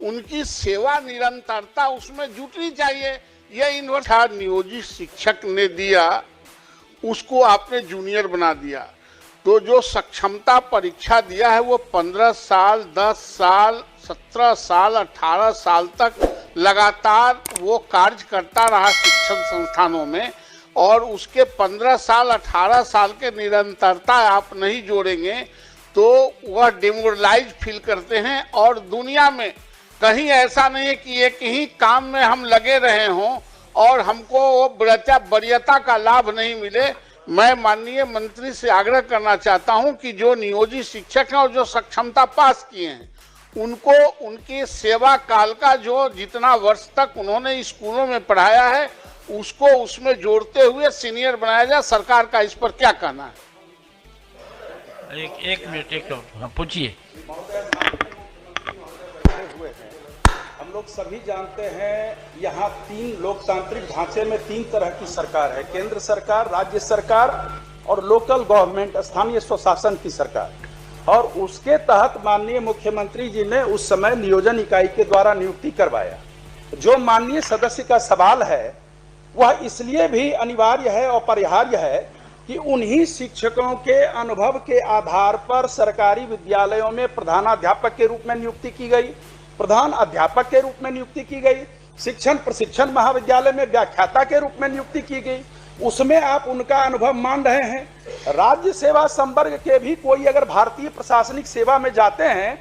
उनकी सेवा निरंतरता उसमें जुटनी चाहिए। यह यूनिवर्सिटी नियोजित शिक्षक ने दिया, उसको आपने जूनियर बना दिया। तो जो सक्षमता परीक्षा दिया है वो 15 साल, 10 साल, 17 साल, 18 साल तक लगातार वो कार्य करता रहा शिक्षण संस्थानों में, और उसके 15 साल, 18 साल के निरंतरता आप नहीं जोड़ेंगे तो वह डिमोरलाइज फील करते हैं। और दुनिया में कहीं ऐसा नहीं है कि एक ही काम में हम लगे रहे हों और हमको वो वरीयता का लाभ नहीं मिले। मैं माननीय मंत्री से आग्रह करना चाहता हूं कि जो नियोजित शिक्षक हैं और जो सक्षमता पास किए हैं उनको उनके सेवा काल का जो जितना वर्ष तक उन्होंने स्कूलों में पढ़ाया है उसको उसमें जोड़ते हुए सीनियर बनाया जाए। सरकार का इस पर क्या कहना है? एक मिनट पूछिए। हम लोग सभी जानते हैं यहाँ 3 लोकतांत्रिक ढांचे में 3 तरह की सरकार है, केंद्र सरकार, राज्य सरकार और लोकल गवर्नमेंट, स्थानीय स्वशासन की सरकार। और उसके तहत माननीय मुख्यमंत्री जी ने उस समय नियोजन इकाई के द्वारा नियुक्ति करवाया। जो माननीय सदस्य का सवाल है वह इसलिए भी अनिवार्य है और अपरिहार्य है कि उन्हीं शिक्षकों के अनुभव के आधार पर सरकारी विद्यालयों में प्रधानाध्यापक के रूप में नियुक्ति की गई, प्रधान अध्यापक के रूप में नियुक्ति की गई, शिक्षण प्रशिक्षण महाविद्यालय में व्याख्याता के रूप में नियुक्ति की गई। उसमें आप उनका अनुभव मान रहे हैं। राज्य सेवा संवर्ग के भी कोई अगर भारतीय प्रशासनिक सेवा में जाते हैं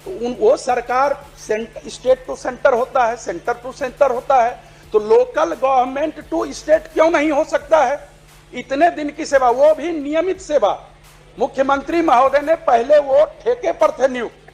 तो वो सरकार स्टेट टू सेंटर होता है, सेंटर टू सेंटर होता है, तो लोकल गवर्नमेंट टू स्टेट क्यों नहीं हो सकता है? इतने दिन की सेवा, वो भी नियमित सेवा। मुख्यमंत्री महोदय ने पहले वो ठेके पर थे नियुक्त,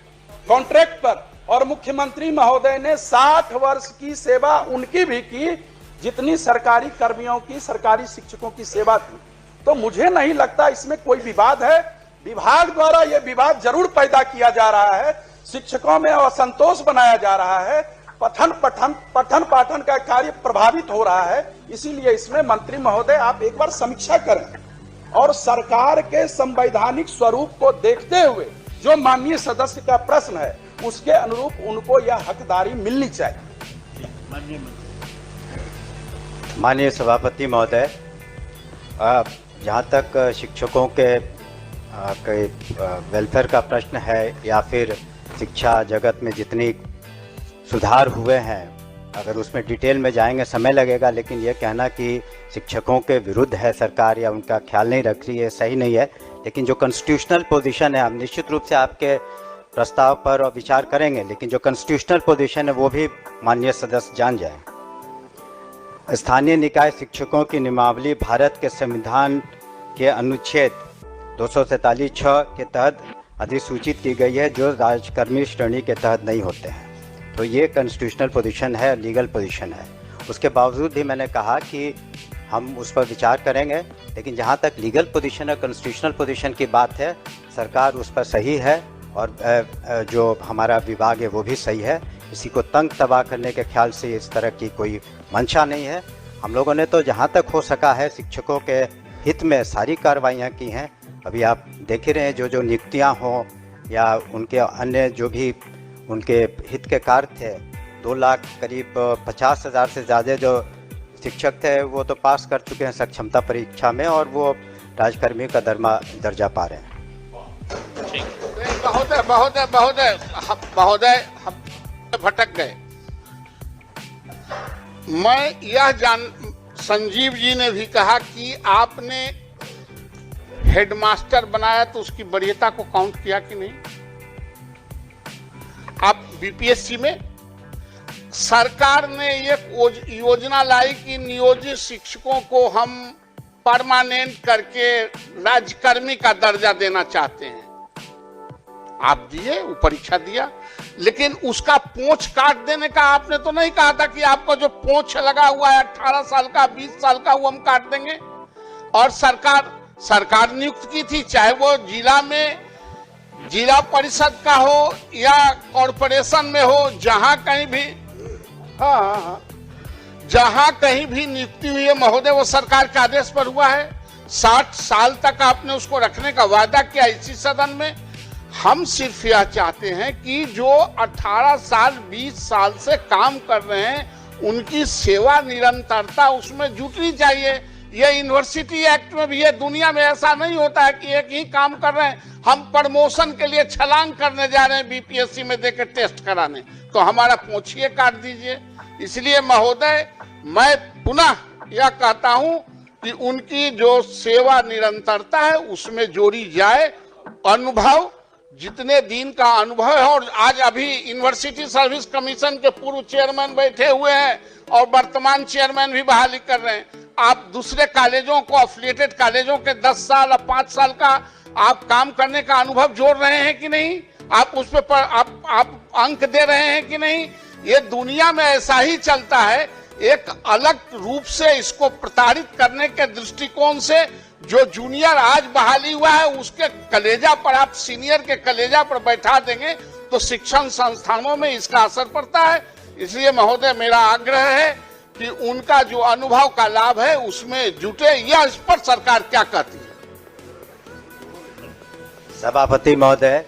कॉन्ट्रैक्ट पर, और मुख्यमंत्री महोदय ने 60 वर्ष की सेवा उनकी भी की जितनी सरकारी कर्मियों की, सरकारी शिक्षकों की सेवा थी। तो मुझे नहीं लगता इसमें कोई विवाद है। विभाग द्वारा यह विवाद जरूर पैदा किया जा रहा है, शिक्षकों में असंतोष बनाया जा रहा है, पठन पाठन का कार्य प्रभावित हो रहा है। इसीलिए इसमें मंत्री महोदय आप एक बार समीक्षा करें और सरकार के संवैधानिक स्वरूप को देखते हुए जो माननीय सदस्य का प्रश्न है उसके अनुरूप उनको यह हकदारी मिलनी चाहिए। माननीय सभापति महोदय, जहाँ तक शिक्षकों के वेलफेयर का प्रश्न है या फिर शिक्षा जगत में जितनी सुधार हुए हैं, अगर उसमें डिटेल में जाएंगे समय लगेगा, लेकिन ये कहना कि शिक्षकों के विरुद्ध है सरकार या उनका ख्याल नहीं रख रही है, सही नहीं है। लेकिन जो कॉन्स्टिट्यूशनल पोजीशन है, हम निश्चित रूप से आपके प्रस्ताव पर विचार करेंगे, लेकिन जो कॉन्स्टिट्यूशनल पोजीशन है वो भी माननीय सदस्य जान जाएं। स्थानीय निकाय शिक्षकों की नियमावली भारत के संविधान के अनुच्छेद 247(6) के तहत अधिसूचित की गई है, जो राजकर्मी श्रेणी के तहत नहीं होते हैं। तो ये कॉन्स्टिट्यूशनल पोजीशन है, लीगल पोजीशन है। उसके बावजूद भी मैंने कहा कि हम उस पर विचार करेंगे, लेकिन जहाँ तक लीगल पोजीशन और कॉन्स्टिट्यूशनल पोजीशन की बात है, सरकार उस पर सही है और जो हमारा विभाग है वो भी सही है। किसी को तंग तबाह करने के ख्याल से इस तरह की कोई मंशा नहीं है। हम लोगों ने तो जहाँ तक हो सका है शिक्षकों के हित में सारी कार्रवाइयाँ की हैं। अभी आप देख ही रहे हैं जो नियुक्तियाँ हों या उनके अन्य जो भी उनके हित के कार्य थे, 2 लाख करीब 50,000 से ज़्यादा जो शिक्षक थे वो तो पास कर चुके हैं सक्षमता परीक्षा में और वो राजकर्मी का दर्जा पा रहे हैं। महोदय हम भटक गए। मैं यह संजीव जी ने भी कहा कि आपने हेडमास्टर बनाया तो उसकी वरीयता को काउंट किया कि नहीं? आप बीपीएससी में सरकार ने एक योजना लाई कि नियोजित शिक्षकों को हम परमानेंट करके राज्यकर्मी का दर्जा देना चाहते हैं। आप दिए, वो परीक्षा दिया, लेकिन उसका पोंछ काट देने का आपने तो नहीं कहा था कि आपका जो पोंछ लगा हुआ है 18 साल का, 20 साल का, वो हम काट देंगे। और सरकार नियुक्त की थी, चाहे वो जिला में जिला परिषद का हो या कॉरपोरेशन में हो, जहां कहीं भी जहां कहीं भी नियुक्ति हुई है महोदय, वो सरकार के आदेश पर हुआ है। 60 साल तक आपने उसको रखने का वादा किया इसी सदन में। हम सिर्फ यह चाहते हैं कि जो 18 साल 20 साल से काम कर रहे हैं उनकी सेवा निरंतरता उसमें जुटनी चाहिए। ये यूनिवर्सिटी एक्ट में भी है, दुनिया में ऐसा नहीं होता है कि एक ही काम कर रहे हैं, हम प्रमोशन के लिए छलांग करने जा रहे हैं बीपीएससी में देकर टेस्ट कराने, तो हमारा पोंछिए काट दीजिए। इसलिए महोदय मैं पुनः यह कहता हूं कि उनकी जो सेवा निरंतरता है उसमें जोड़ी जाए। अनुभव जितने दिन का अनुभव है, और आज अभी यूनिवर्सिटी सर्विस कमीशन के पूर्व चेयरमैन बैठे हुए हैं और वर्तमान चेयरमैन भी बहाली कर रहे हैं। आप दूसरे कॉलेजों को, एफिलिएटेड कॉलेजों के 10 साल और 5 साल का आप काम करने का अनुभव जोड़ रहे हैं कि नहीं? आप उस पर आप अंक दे रहे हैं कि नहीं? ये दुनिया में ऐसा ही चलता है। एक अलग रूप से इसको प्रताड़ित करने के दृष्टिकोण से जो जूनियर आज बहाली हुआ है उसके कलेजा पर, आप सीनियर के कलेजा पर बैठा देंगे तो शिक्षण संस्थानों में इसका असर पड़ता है। इसलिए महोदय मेरा आग्रह है कि उनका जो अनुभव का लाभ है उसमें जुटे। यह इस पर सरकार क्या कहती है? सभापति महोदय,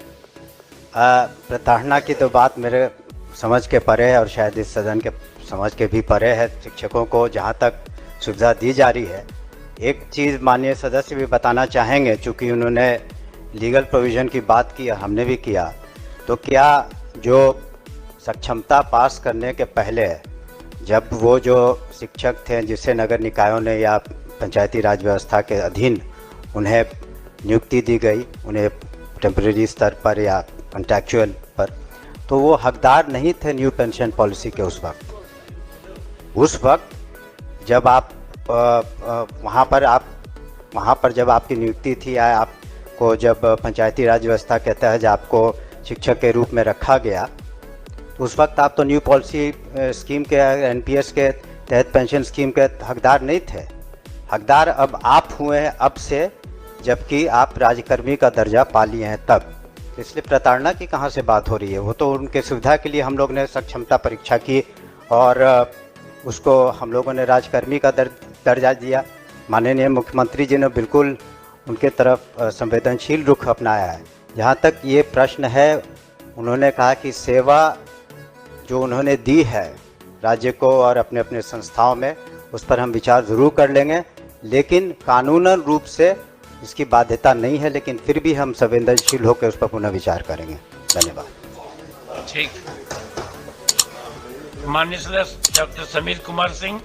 प्रताड़ना की तो बात मेरे समझ के परे है और शायद इस सदन के समझ के भी परे है। शिक्षकों को जहाँ तक सुविधा दी जा रही है, एक चीज़ माननीय सदस्य भी बताना चाहेंगे, चूँकि उन्होंने लीगल प्रोविज़न की बात की और हमने भी किया, तो क्या जो सक्षमता पास करने के पहले जब वो जो शिक्षक थे जिसे नगर निकायों ने या पंचायती राज व्यवस्था के अधीन उन्हें नियुक्ति दी गई, उन्हें टेम्परेरी स्तर पर या कॉन्ट्रैक्चुअल पर, तो वो हकदार नहीं थे न्यू पेंशन पॉलिसी के उस वक्त जब आप वहाँ पर जब आपकी नियुक्ति थी या आपको जब पंचायती राज व्यवस्था के तहत आपको शिक्षक के रूप में रखा गया, तो उस वक्त आप तो न्यू पॉलिसी स्कीम के एनपीएस के तहत पेंशन स्कीम के हकदार नहीं थे। हकदार अब आप हुए हैं अब से, जबकि आप राज्यकर्मी का दर्जा पा लिए हैं तब। इसलिए प्रताड़ना की कहाँ से बात हो रही है? वो तो उनके सुविधा के लिए हम लोग ने सक्षमता परीक्षा की और उसको हम लोगों ने राजकर्मी का दर्जा दिया। माननीय मुख्यमंत्री जी ने बिल्कुल उनके तरफ संवेदनशील रुख अपनाया है। जहाँ तक ये प्रश्न है, उन्होंने कहा कि सेवा जो उन्होंने दी है राज्य को और अपने अपने संस्थाओं में, उस पर हम विचार ज़रूर कर लेंगे, लेकिन कानूनन रूप से इसकी बाध्यता नहीं है, लेकिन फिर भी हम संवेदनशील होकर उस पर पुनः विचार करेंगे। धन्यवाद। ठीक। माननीय सदस्य डॉक्टर समीर कुमार सिंह।